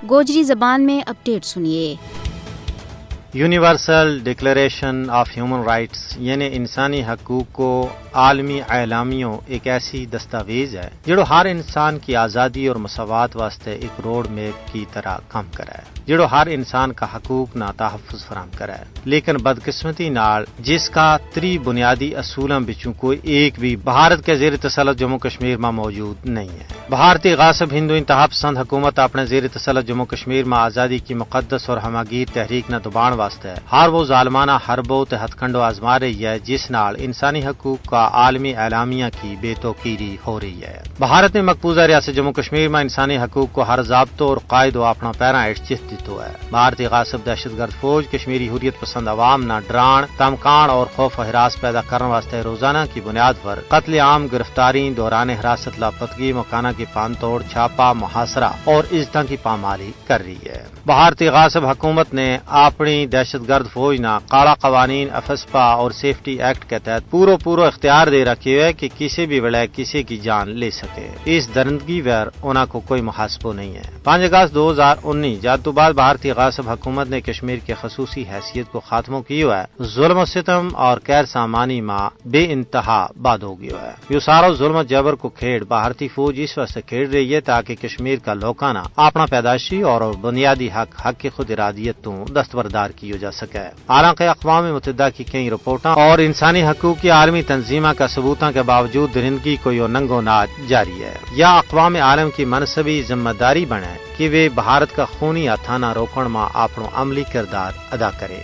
گوجری زبان میں اپڈیٹ سنیے۔ Universal declaration of human rights یعنی انسانی حقوق کو عالمی اعلامیوں ایک ایسی دستاویز ہے جڑو ہر انسان کی آزادی اور مساوات واسطے ایک روڈ میپ کی طرح کام کرا ہے، جڑو ہر انسان کا حقوق نہ تحفظ فراہم کرا ہے۔ لیکن بدقسمتی نال جس کا 3 بنیادی اصولوں بچوں کوئی ایک بھی بھارت کے زیر تسلط جموں کشمیر میں موجود نہیں ہے۔ بھارتی غاصب ہندو انتہا پسند حکومت اپنے زیر تسلط جموں کشمیر میں آزادی کی مقدس اور ہماگیر تحریک نہ دبان واسطے ہر وہ ظالمانہ حربوں تے ہتھ کنڈو آزما رہی ہے جس نال انسانی حقوق کا عالمی اعلامیہ کی بے توقیری ہو رہی ہے۔ بھارت نے مقبوضہ ریاست جموں کشمیر میں انسانی حقوق کو ہر ضابطوں اور قائد و اپنا پیراں ہیٹھ چت دیتو ہے۔ بھارتی غاصب دہشت گرد فوج کشمیری حریت پسند عوام نہ ڈران، دھمکان اور خوف و ہراس پیدا کرنے واسطے روزانہ کی بنیاد پر قتل عام، گرفتاری، دوران حراست لاپتگی، مکانہ کی پان توڑ، چھاپا، محاصرہ اور عزتوں کی پامالی کر رہی ہے۔ بھارتی غاصب حکومت نے اپنی دہشت گرد فوج نہ کالا قوانین، افسپا اور سیفٹی ایکٹ کے تحت پورو اختیار دے رکھے ہوئے کہ کسی بھی ویلے کسی کی جان لے سکے۔ اس درندگی پر انہوں کو کوئی محاسبہ نہیں ہے۔ 5 اگست 2019 جد تو بعد بھارتی غاصب حکومت نے کشمیر کے خصوصی حیثیت کو ختم کیا ہے۔ ظلم و ستم اور غیر سامانی ماں بے انتہا باد ہو گیا ہے۔ یہ سارا ظلم و جبر کو کھیڑ بھارتی فوج اس واسطے کھیڑ رہی ہے تاکہ کشمیر کا لوکانا اپنا پیدائشی اور بنیادی حق کی خود ارادیت تو دستبردار کیا جا سکے۔ حالانکہ اقوام متحدہ کی کئی رپورٹاں اور انسانی حقوق کی عالمی تنظیموں کا ثبوتوں کے باوجود درندگی کو یہ ننگو ناچ جاری ہے۔ یا اقوام عالم کی منصبی ذمہ داری بنے کہ وہ بھارت کا خونی ہتھانہ روکن میں اپنا عملی کردار ادا کرے۔